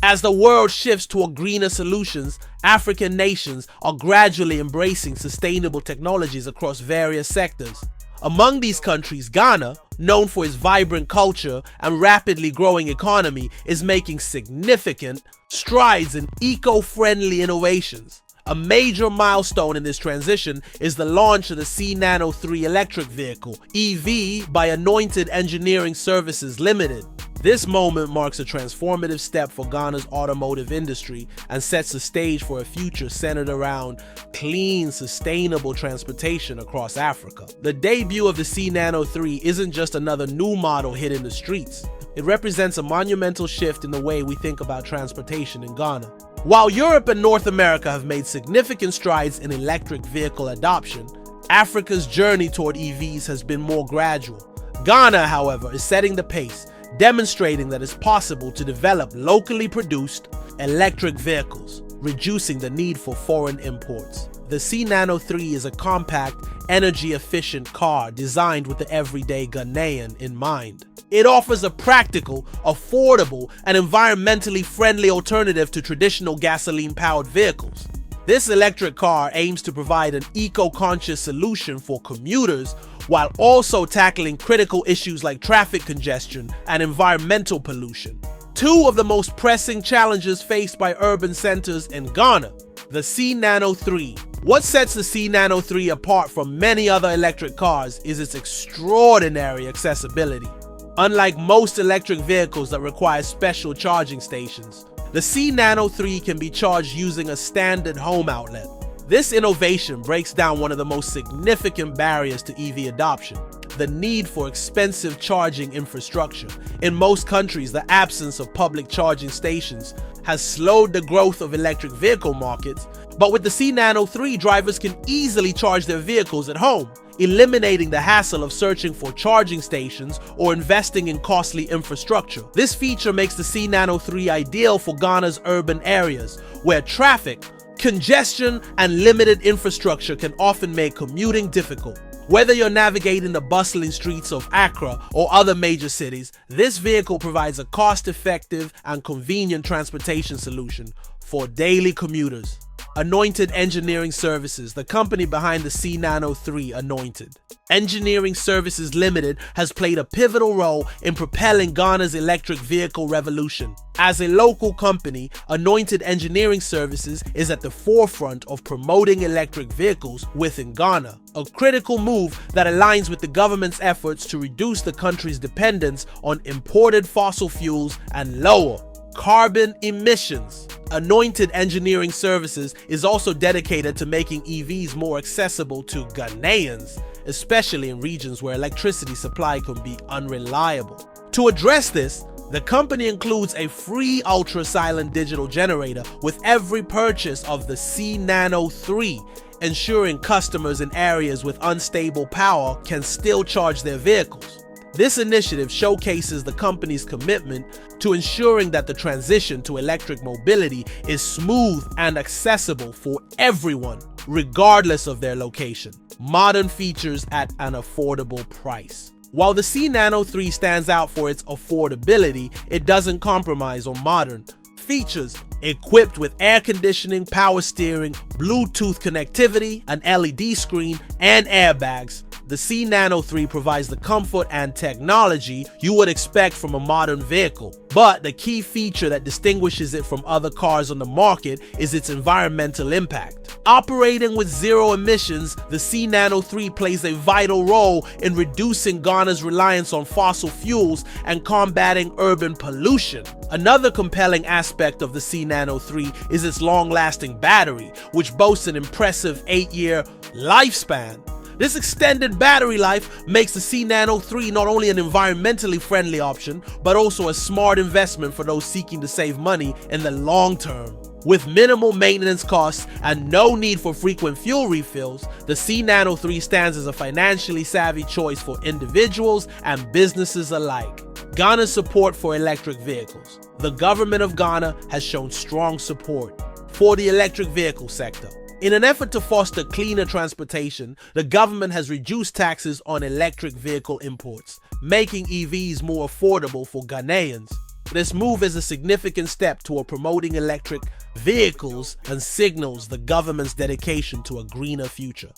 As the world shifts toward greener solutions, African nations are gradually embracing sustainable technologies across various sectors. Among these countries, Ghana, known for its vibrant culture and rapidly growing economy, is making significant strides in eco-friendly innovations. A major milestone in this transition is the launch of the C-Nano 3 electric vehicle, EV, by Anointed Engineering Services Limited. This moment marks a transformative step for Ghana's automotive industry and sets the stage for a future centered around clean, sustainable transportation across Africa. The debut of the C-Nano 3 isn't just another new model hit in the streets. It represents a monumental shift in the way we think about transportation in Ghana. While Europe and North America have made significant strides in electric vehicle adoption, Africa's journey toward EVs has been more gradual. Ghana, however, is setting the pace, demonstrating that it's possible to develop locally produced electric vehicles, reducing the need for foreign imports. The C-Nano 3 is a compact, energy-efficient car designed with the everyday Ghanaian in mind. It offers a practical, affordable, and environmentally friendly alternative to traditional gasoline-powered vehicles. This electric car aims to provide an eco-conscious solution for commuters while also tackling critical issues like traffic congestion and environmental pollution. Two of the most pressing challenges faced by urban centers in Ghana. The C-Nano 3. What sets the C-Nano 3 apart from many other electric cars is its extraordinary accessibility. Unlike most electric vehicles that require special charging stations, the C-Nano 3 can be charged using a standard home outlet. This innovation breaks down one of the most significant barriers to EV adoption: the need for expensive charging infrastructure. In most countries, the absence of public charging stations has slowed the growth of electric vehicle markets, but with the C-Nano 3, drivers can easily charge their vehicles at home, eliminating the hassle of searching for charging stations or investing in costly infrastructure. This feature makes the C-Nano 3 ideal for Ghana's urban areas, where traffic, congestion, and limited infrastructure can often make commuting difficult. Whether you're navigating the bustling streets of Accra or other major cities, this vehicle provides a cost-effective and convenient transportation solution for daily commuters. Anointed Engineering Services, the company behind the C-Nano 3, Anointed Engineering Services Limited, has played a pivotal role in propelling Ghana's electric vehicle revolution. As a local company, Anointed Engineering Services is at the forefront of promoting electric vehicles within Ghana, a critical move that aligns with the government's efforts to reduce the country's dependence on imported fossil fuels and lower carbon emissions. Anointed Engineering Services is also dedicated to making EVs more accessible to Ghanaians, especially in regions where electricity supply can be unreliable. To address this, the company includes a free ultra-silent digital generator with every purchase of the C-Nano 3, ensuring customers in areas with unstable power can still charge their vehicles. This initiative showcases the company's commitment to ensuring that the transition to electric mobility is smooth and accessible for everyone, regardless of their location. Modern features at an affordable price. While the C-Nano 3 stands out for its affordability, it doesn't compromise on modern features. Equipped with air conditioning, power steering, Bluetooth connectivity, an LED screen, and airbags, the C-Nano 3 provides the comfort and technology you would expect from a modern vehicle. But the key feature that distinguishes it from other cars on the market is its environmental impact. Operating with zero emissions, the C-Nano 3 plays a vital role in reducing Ghana's reliance on fossil fuels and combating urban pollution. Another compelling aspect of the C-Nano 3 is its long-lasting battery, which boasts an impressive 8-year lifespan. This extended battery life makes the C-Nano 3 not only an environmentally friendly option, but also a smart investment for those seeking to save money in the long term. With minimal maintenance costs and no need for frequent fuel refills, the C-Nano 3 stands as a financially savvy choice for individuals and businesses alike. Ghana's support for electric vehicles. The government of Ghana has shown strong support for the electric vehicle sector. In an effort to foster cleaner transportation, the government has reduced taxes on electric vehicle imports, making EVs more affordable for Ghanaians. This move is a significant step toward promoting electric vehicles and signals the government's dedication to a greener future.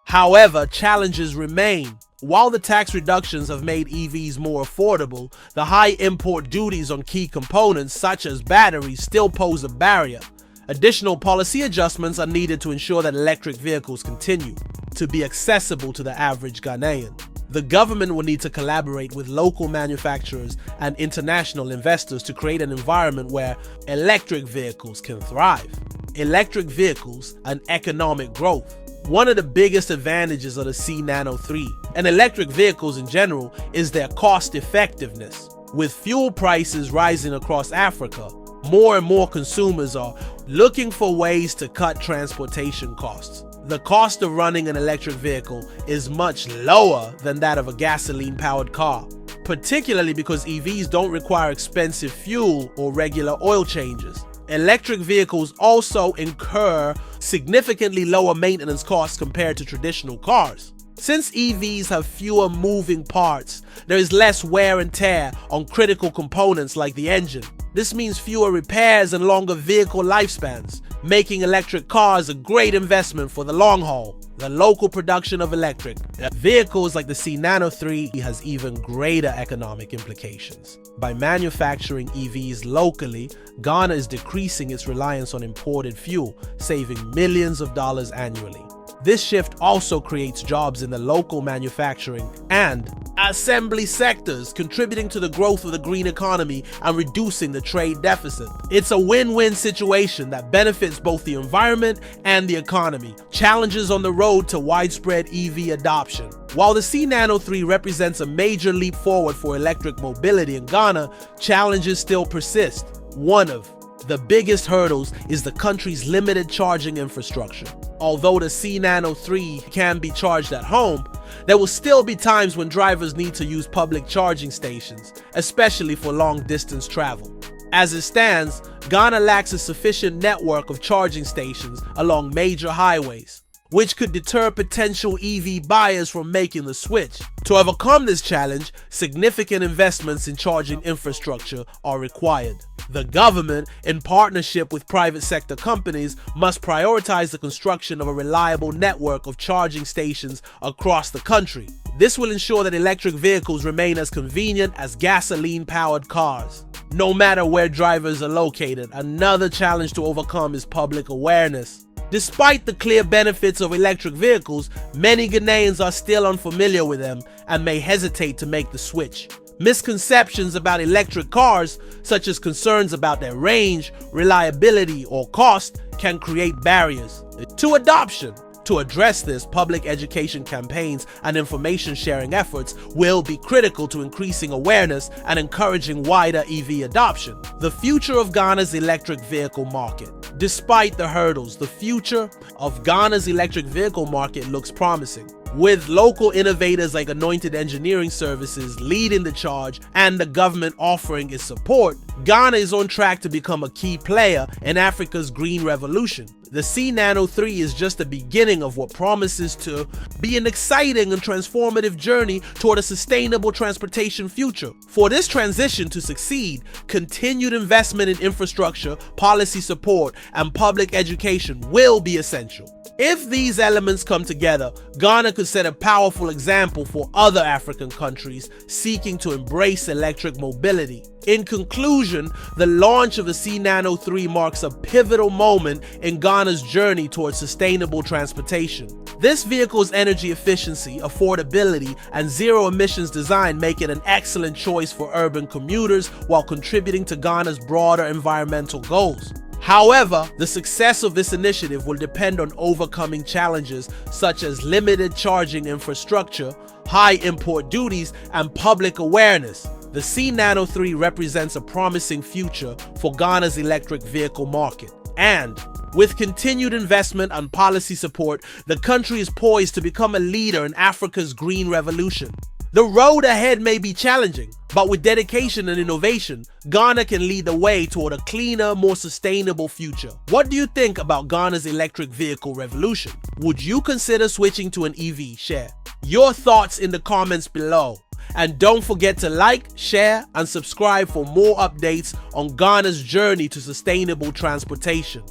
However, challenges remain. While the tax reductions have made EVs more affordable, the high import duties on key components such as batteries still pose a barrier. Additional policy adjustments are needed to ensure that electric vehicles continue to be accessible to the average Ghanaian. The government will need to collaborate with local manufacturers and international investors to create an environment where electric vehicles can thrive. Electric vehicles and economic growth. One of the biggest advantages of the C-Nano 3 and electric vehicles in general is their cost effectiveness. With fuel prices rising across Africa, more and more consumers are looking for ways to cut transportation costs. The cost of running an electric vehicle is much lower than that of a gasoline-powered car, particularly because EVs don't require expensive fuel or regular oil changes. Electric vehicles also incur significantly lower maintenance costs compared to traditional cars. Since EVs have fewer moving parts, there is less wear and tear on critical components like the engine. This means fewer repairs and longer vehicle lifespans, making electric cars a great investment for the long haul. The local production of electric vehicles like the C-Nano 3 has even greater economic implications. By manufacturing EVs locally, Ghana is decreasing its reliance on imported fuel, saving millions of dollars annually. This shift also creates jobs in the local manufacturing and assembly sectors, contributing to the growth of the green economy and reducing the trade deficit. It's a win-win situation that benefits both the environment and the economy. Challenges on the road to widespread EV adoption. While the C-Nano 3 represents a major leap forward for electric mobility in Ghana, challenges still persist. One of the biggest hurdles is the country's limited charging infrastructure. Although the C-Nano 3 can be charged at home, there will still be times when drivers need to use public charging stations, especially for long-distance travel. As it stands, Ghana lacks a sufficient network of charging stations along major highways, which could deter potential EV buyers from making the switch. To overcome this challenge, significant investments in charging infrastructure are required. The government, in partnership with private sector companies, must prioritize the construction of a reliable network of charging stations across the country. This will ensure that electric vehicles remain as convenient as gasoline-powered cars, no matter where drivers are located. Another challenge to overcome is public awareness. Despite the clear benefits of electric vehicles, many Ghanaians are still unfamiliar with them and may hesitate to make the switch. Misconceptions about electric cars, such as concerns about their range, reliability, or cost, can create barriers to adoption. To address this, public education campaigns and information sharing efforts will be critical to increasing awareness and encouraging wider EV adoption. The future of Ghana's electric vehicle market. Despite the hurdles, the future of Ghana's electric vehicle market looks promising. With local innovators like Anointed Engineering services leading the charge and the government offering its support, Ghana is on track to become a key player in Africa's green revolution. The C-Nano 3 is just the beginning of what promises to be an exciting and transformative journey toward a sustainable transportation future. For this transition to succeed, continued investment in infrastructure, policy support, and public education will be essential. If these elements come together, Ghana could set a powerful example for other African countries seeking to embrace electric mobility. In conclusion, the launch of the C-Nano 3 marks a pivotal moment in Ghana's journey towards sustainable transportation. This vehicle's energy efficiency, affordability, and zero emissions design make it an excellent choice for urban commuters while contributing to Ghana's broader environmental goals. However, the success of this initiative will depend on overcoming challenges such as limited charging infrastructure, high import duties, and public awareness. The C-Nano 3 represents a promising future for Ghana's electric vehicle market. And with continued investment and policy support, the country is poised to become a leader in Africa's green revolution. The road ahead may be challenging, but with dedication and innovation, Ghana can lead the way toward a cleaner, more sustainable future. What do you think about Ghana's electric vehicle revolution? Would you consider switching to an EV? Share your thoughts in the comments below. And don't forget to like, share, and subscribe for more updates on Ghana's journey to sustainable transportation.